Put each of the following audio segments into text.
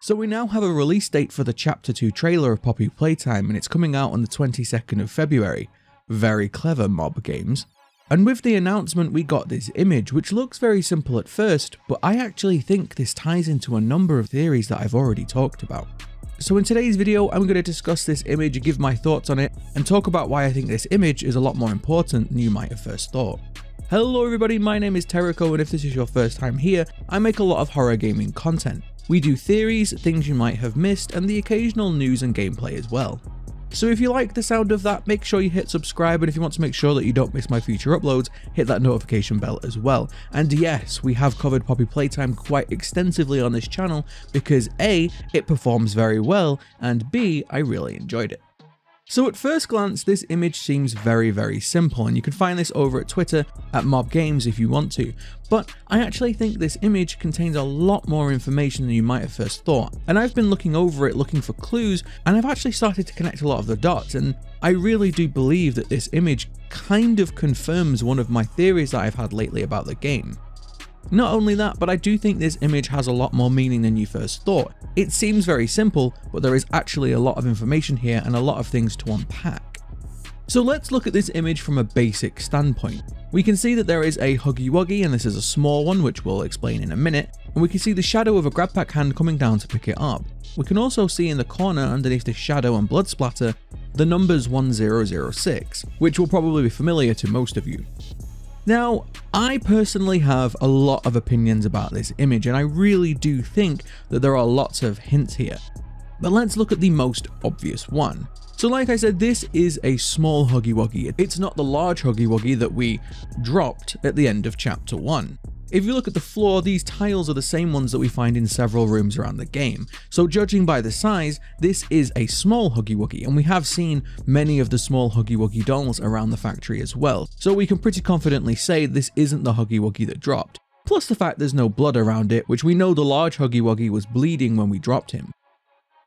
So we now have a release date for the Chapter 2 trailer of Poppy Playtime, and it's coming out on the 22nd of February. Very clever, Mob Games. And with the announcement we got this image, which looks very simple at first, but I actually think this ties into a number of theories that I've already talked about. So in today's video, I'm going to discuss this image, give my thoughts on it, and talk about why I think this image is a lot more important than you might have first thought. Hello everybody, my name is Tericho, and if this is your first time here, I make a lot of horror gaming content. We do theories, things you might have missed, and the occasional news and gameplay as well. So if you like the sound of that, make sure you hit subscribe, and if you want to make sure that you don't miss my future uploads, hit that notification bell as well. And yes, we have covered Poppy Playtime quite extensively on this channel because A, it performs very well, and B, I really enjoyed it. So at first glance, this image seems very simple, and you can find this over at Twitter at Mob Games if you want to, but I actually think this image contains a lot more information than you might have first thought, and I've been looking over it looking for clues, and I've actually started to connect a lot of the dots, and I really do believe that this image kind of confirms one of my theories that I've had lately about the game. Not only that, but I do think this image has a lot more meaning than you first thought. It seems very simple, but there is actually a lot of information here and a lot of things to unpack. So let's look at this image from a basic standpoint. We can see that there is a Huggy Wuggy, and this is a small one, which we'll explain in a minute, and we can see the shadow of a grab pack hand coming down to pick it up. We can also see in the corner underneath the shadow and blood splatter the numbers 1006, which will probably be familiar to most of you. Now, I personally have a lot of opinions about this image, and I really do think that there are lots of hints here. But let's look at the most obvious one. So like I said, this is a small Huggy Wuggy. It's not the large Huggy Wuggy that we dropped at the end of Chapter 1. If you look at the floor, these tiles are the same ones that we find in several rooms around the game. So judging by the size, this is a small Huggy Wuggy, and we have seen many of the small Huggy Wuggy dolls around the factory as well. So we can pretty confidently say this isn't the Huggy Wuggy that dropped. Plus the fact there's no blood around it, which we know the large Huggy Wuggy was bleeding when we dropped him.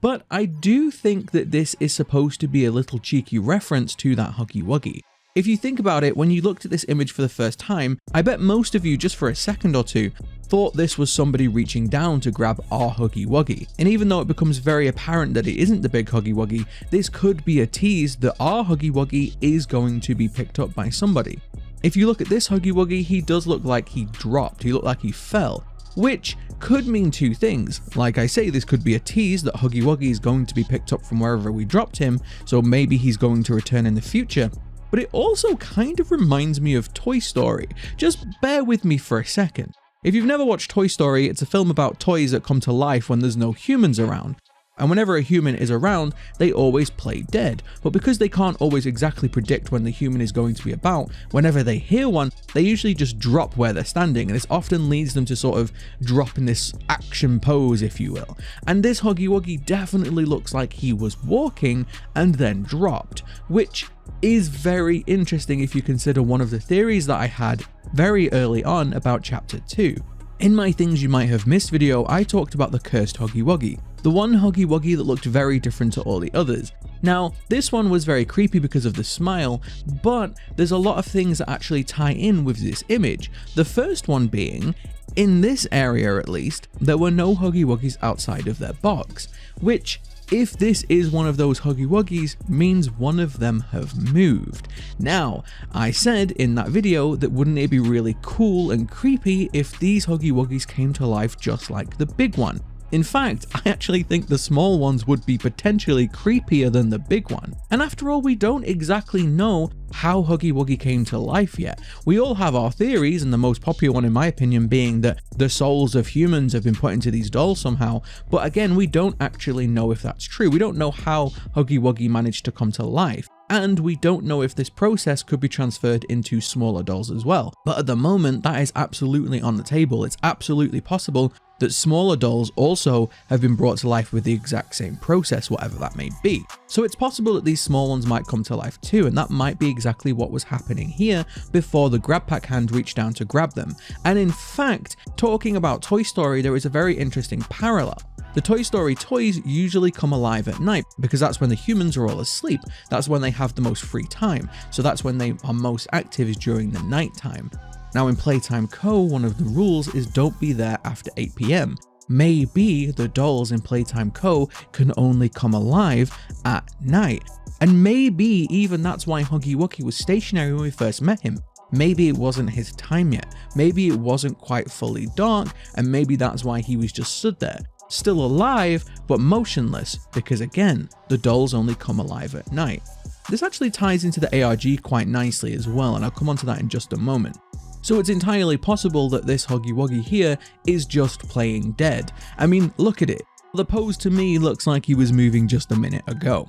But I do think that this is supposed to be a little cheeky reference to that Huggy Wuggy. If you think about it, when you looked at this image for the first time, I bet most of you just for a second or two thought this was somebody reaching down to grab our Huggy Wuggy. And even though it becomes very apparent that it isn't the big Huggy Wuggy, this could be a tease that our Huggy Wuggy is going to be picked up by somebody. If you look at this Huggy Wuggy, he does look like he dropped, he looked like he fell, which could mean two things. Like I say, this could be a tease that Huggy Wuggy is going to be picked up from wherever we dropped him, so maybe he's going to return in the future. But it also kind of reminds me of Toy Story. Just bear with me for a second. If you've never watched Toy Story, it's a film about toys that come to life when there's no humans around. And whenever a human is around, they always play dead. But because they can't always exactly predict when the human is going to be about, whenever they hear one, they usually just drop where they're standing, and this often leads them to sort of drop in this action pose, if you will. And this Huggy Wuggy definitely looks like he was walking and then dropped, which is very interesting if you consider one of the theories that I had very early on about Chapter 2. In my Things You Might Have Missed video, I talked about the cursed Huggy Wuggy, the one Huggy Wuggy that looked very different to all the others. Now, this one was very creepy because of the smile, but there's a lot of things that actually tie in with this image. The first one being, in this area at least, there were no Huggy Wuggies outside of their box, which, if this is one of those Huggy Wuggies, means one of them have moved. Now, I said in that video that wouldn't it be really cool and creepy if these Huggy Wuggies came to life just like the big one. In fact, I actually think the small ones would be potentially creepier than the big one. And after all, we don't exactly know how Huggy Wuggy came to life yet. We all have our theories, and the most popular one in my opinion being that the souls of humans have been put into these dolls somehow, but again, we don't actually know if that's true. We don't know how Huggy Wuggy managed to come to life. And we don't know if this process could be transferred into smaller dolls as well. But at the moment, that is absolutely on the table. It's absolutely possible that smaller dolls also have been brought to life with the exact same process, whatever that may be. So it's possible that these small ones might come to life too, and that might be exactly what was happening here before the grab pack hand reached down to grab them. And in fact, talking about Toy Story, there is a very interesting parallel. The Toy Story toys usually come alive at night because that's when the humans are all asleep. That's when they have the most free time. So that's when they are most active, is during the night time. Now in Playtime Co, one of the rules is don't be there after 8 PM. maybe the dolls in Playtime Co. can only come alive at night. And maybe even that's why Huggy Wuggy was stationary when we first met him. Maybe it wasn't his time yet. Maybe it wasn't quite fully dark, and maybe that's why he was just stood there. Still alive, but motionless, because again, the dolls only come alive at night. This actually ties into the ARG quite nicely as well, and I'll come onto that in just a moment. So it's entirely possible that this Huggy Wuggy here is just playing dead. I mean, look at it. The pose to me looks like he was moving just a minute ago.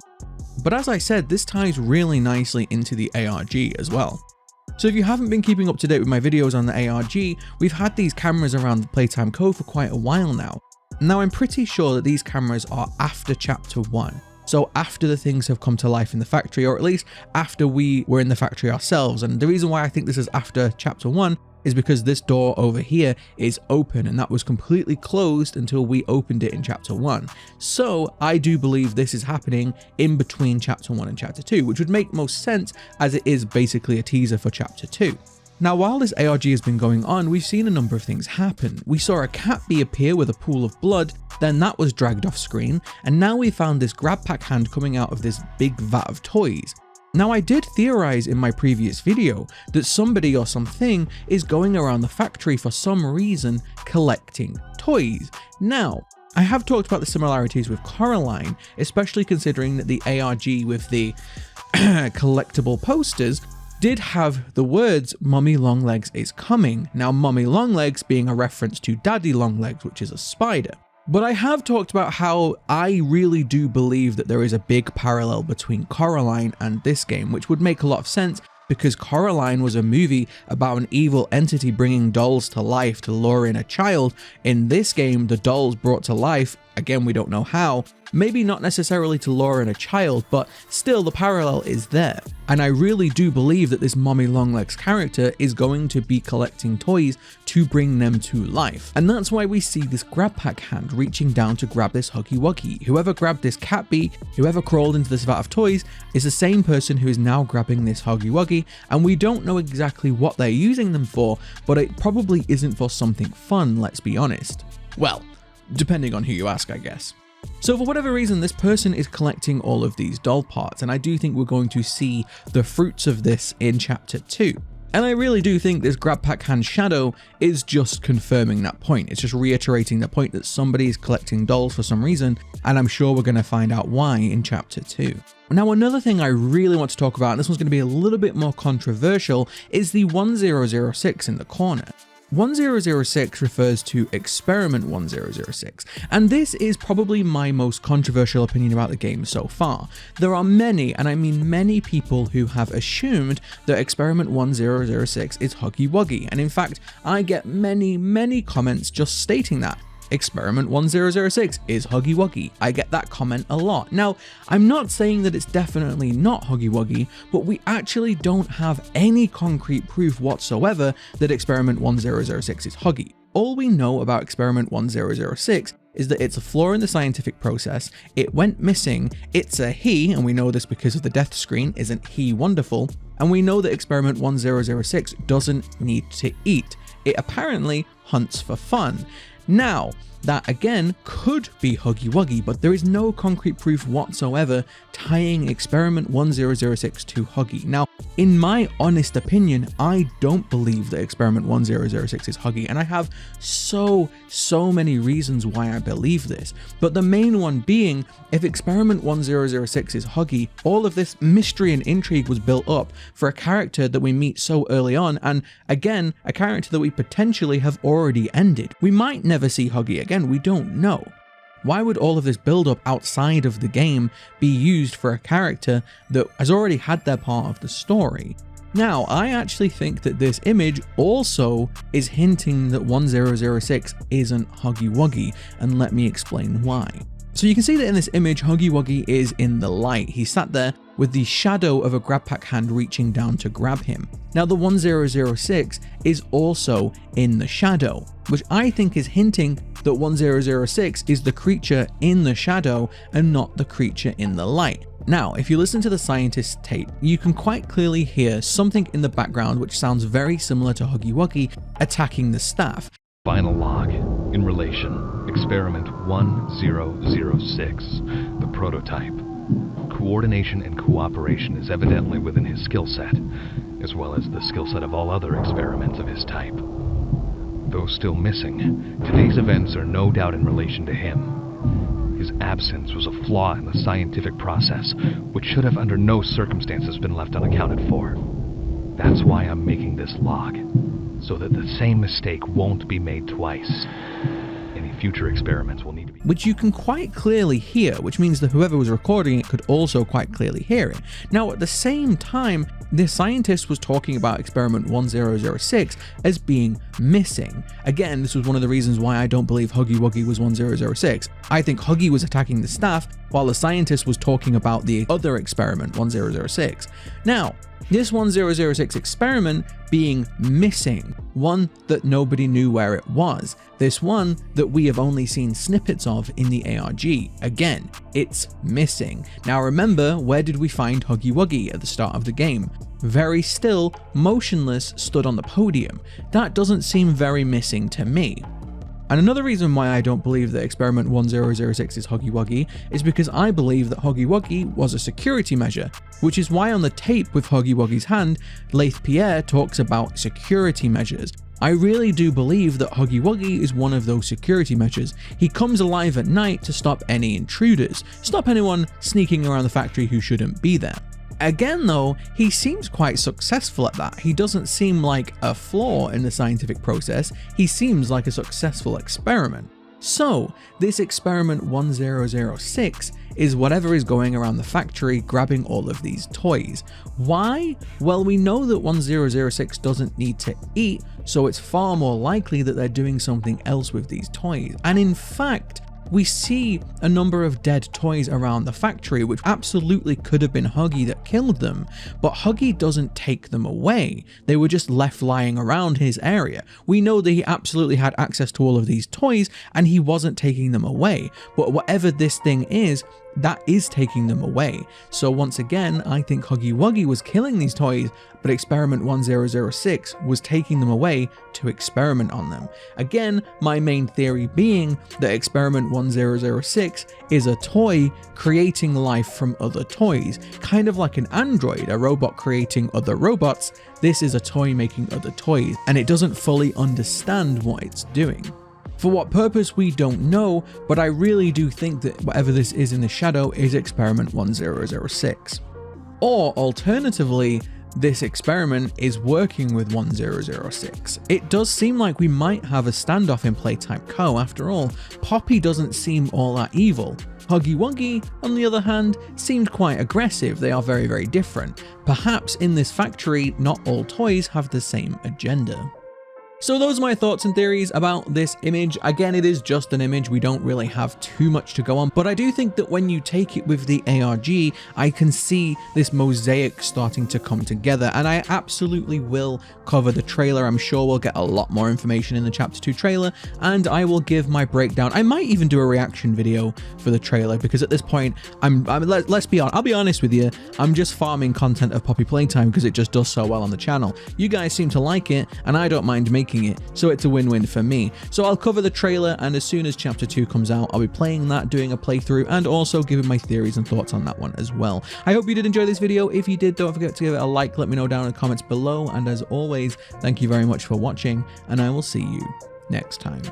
But as I said, this ties really nicely into the ARG as well. So if you haven't been keeping up to date with my videos on the ARG, we've had these cameras around the Playtime Co. for quite a while now. Now I'm pretty sure that these cameras are after chapter 1. So after the things have come to life in the factory, or at least after we were in the factory ourselves. And the reason why I think this is after chapter 1 is because this door over here is open, and that was completely closed until we opened it in chapter 1. So I do believe this is happening in between chapter 1 and chapter 2, which would make most sense as it is basically a teaser for chapter 2. Now, while this ARG has been going on, we've seen a number of things happen. We saw a cat bee appear with a pool of blood, then that was dragged off screen, and now we found this grab pack hand coming out of this big vat of toys. Now, I did theorize in my previous video that somebody or something is going around the factory for some reason collecting toys. Now, I have talked about the similarities with Coraline, especially considering that the ARG with the collectible posters did have the words "Mummy Longlegs is coming." Now, Mummy Longlegs being a reference to Daddy Longlegs, which is a spider. But I have talked about how I really do believe that there is a big parallel between Coraline and this game, which would make a lot of sense because Coraline was a movie about an evil entity bringing dolls to life to lure in a child. In this game, the dolls brought to life, again we don't know how, maybe not necessarily to lure in a child, but still the parallel is there. And I really do believe that this Mummy Longlegs character is going to be collecting toys to bring them to life. And that's why we see this grab pack hand reaching down to grab this Huggy Wuggy. Whoever grabbed this cat bee, whoever crawled into this vat of toys, is the same person who is now grabbing this Huggy Wuggy, and we don't know exactly what they're using them for, but it probably isn't for something fun, let's be honest. Well, depending on who you ask, I guess. So for whatever reason, this person is collecting all of these doll parts, and I do think we're going to see the fruits of this in chapter 2. And I really do think this grab pack hand shadow is just confirming that point. It's just reiterating the point that somebody is collecting dolls for some reason, and I'm sure we're going to find out why in chapter 2. Now, another thing I really want to talk about, and this one's going to be a little bit more controversial, is the 1006 in the corner. 1006 refers to Experiment 1006, and this is probably my most controversial opinion about the game so far. There are many, and I mean many people who have assumed that Experiment 1006 is Huggy Wuggy, and in fact, I get many comments just stating that. Experiment 1006 is Huggy Wuggy. I get that comment a lot. Now, I'm not saying that it's definitely not Huggy Wuggy, but we actually don't have any concrete proof whatsoever that Experiment 1006 is Huggy. All we know about Experiment 1006 is that it's a flaw in the scientific process, it went missing, it's a he, and we know this because of the death screen, isn't he wonderful? And we know that Experiment 1006 doesn't need to eat. It apparently hunts for fun. Now, that again could be Huggy Wuggy, but there is no concrete proof whatsoever tying Experiment 1006 to Huggy. Now, in my honest opinion, I don't believe that Experiment 1006 is Huggy, and I have so many reasons why I believe this. But the main one being, if Experiment 1006 is Huggy, all of this mystery and intrigue was built up for a character that we meet so early on, and again, a character that we potentially have already ended. We might never see Huggy again, we don't know. Why would all of this build up outside of the game be used for a character that has already had their part of the story? Now, I actually think that this image also is hinting that 1006 isn't Huggy Wuggy, and let me explain why. So you can see that in this image, Huggy Wuggy is in the light. He sat there with the shadow of a grab pack hand reaching down to grab him. Now the 1006 is also in the shadow, which I think is hinting that 1006 is the creature in the shadow and not the creature in the light. Now, if you listen to the scientist's tape, you can quite clearly hear something in the background which sounds very similar to Huggy Wuggy attacking the staff. Final log. In relation, Experiment 1006, the prototype. Coordination and cooperation is evidently within his skill set, as well as the skill set of all other experiments of his type. Though still missing, today's events are no doubt in relation to him. His absence was a flaw in the scientific process, which should have under no circumstances been left unaccounted for. That's why I'm making this log, so that the same mistake won't be made twice. Any future experiments will need to be... Which you can quite clearly hear, which means that whoever was recording it could also quite clearly hear it. Now, at the same time, the scientist was talking about Experiment 1006 as being missing. Again, this was one of the reasons why I don't believe Huggy Wuggy was 1006. I think Huggy was attacking the staff, while the scientist was talking about the other experiment, 1006. Now, this 1006 experiment being missing, one that nobody knew where it was, this one that we have only seen snippets of in the ARG, again, it's missing. Now remember, where did we find Huggy Wuggy at the start of the game? Very still, motionless, stood on the podium. That doesn't seem very missing to me. And another reason why I don't believe that Experiment 1006 is Huggy Wuggy is because I believe that Huggy Wuggy was a security measure, which is why on the tape with Huggy Wuggy's hand, Leith Pierre talks about security measures. I really do believe that Huggy Wuggy is one of those security measures. He comes alive at night to stop any intruders, stop anyone sneaking around the factory who shouldn't be there. Again though, he seems quite successful at that. He doesn't seem like a flaw in the scientific process, he seems like a successful experiment. So, this Experiment 1006 is whatever is going around the factory grabbing all of these toys. Why? Well, we know that 1006 doesn't need to eat, so it's far more likely that they're doing something else with these toys. And in fact, we see a number of dead toys around the factory, which absolutely could have been Huggy that killed them, but Huggy doesn't take them away. They were just left lying around his area. We know that he absolutely had access to all of these toys and he wasn't taking them away, but whatever this thing is, that is taking them away. So once again, I think Huggy Wuggy was killing these toys, but Experiment 1006 was taking them away to experiment on them. Again, my main theory being that Experiment 1006 is a toy creating life from other toys. Kind of like an android, a robot creating other robots, this is a toy making other toys, and it doesn't fully understand what it's doing. For what purpose we don't know, but I really do think that whatever this is in the shadow is Experiment 1006. Or alternatively, this experiment is working with 1006. It does seem like we might have a standoff in Playtime Co. After all, Poppy doesn't seem all that evil. Huggy Wuggy, on the other hand, seemed quite aggressive. They are very, very different. Perhaps in this factory, not all toys have the same agenda. So those are my thoughts and theories about this image. Again, it is just an image, we don't really have too much to go on, but I do think that when you take it with the ARG, I can see this mosaic starting to come together, and I absolutely will cover the trailer. I'm sure we'll get a lot more information in the Chapter 2 trailer, and I will give my breakdown. I might even do a reaction video for the trailer, because at this point, let's be honest, I'll be honest with you, I'm just farming content of Poppy Playtime because it just does so well on the channel. You guys seem to like it, and I don't mind making it, so it's a win-win for me. So I'll cover the trailer, and as soon as Chapter 2 comes out, I'll be playing that, doing a playthrough, and also giving my theories and thoughts on that one as well. I hope you did enjoy this video. If you did, don't forget to give it a like, let me know down in the comments below, and as always, thank you very much for watching, and I will see you next time.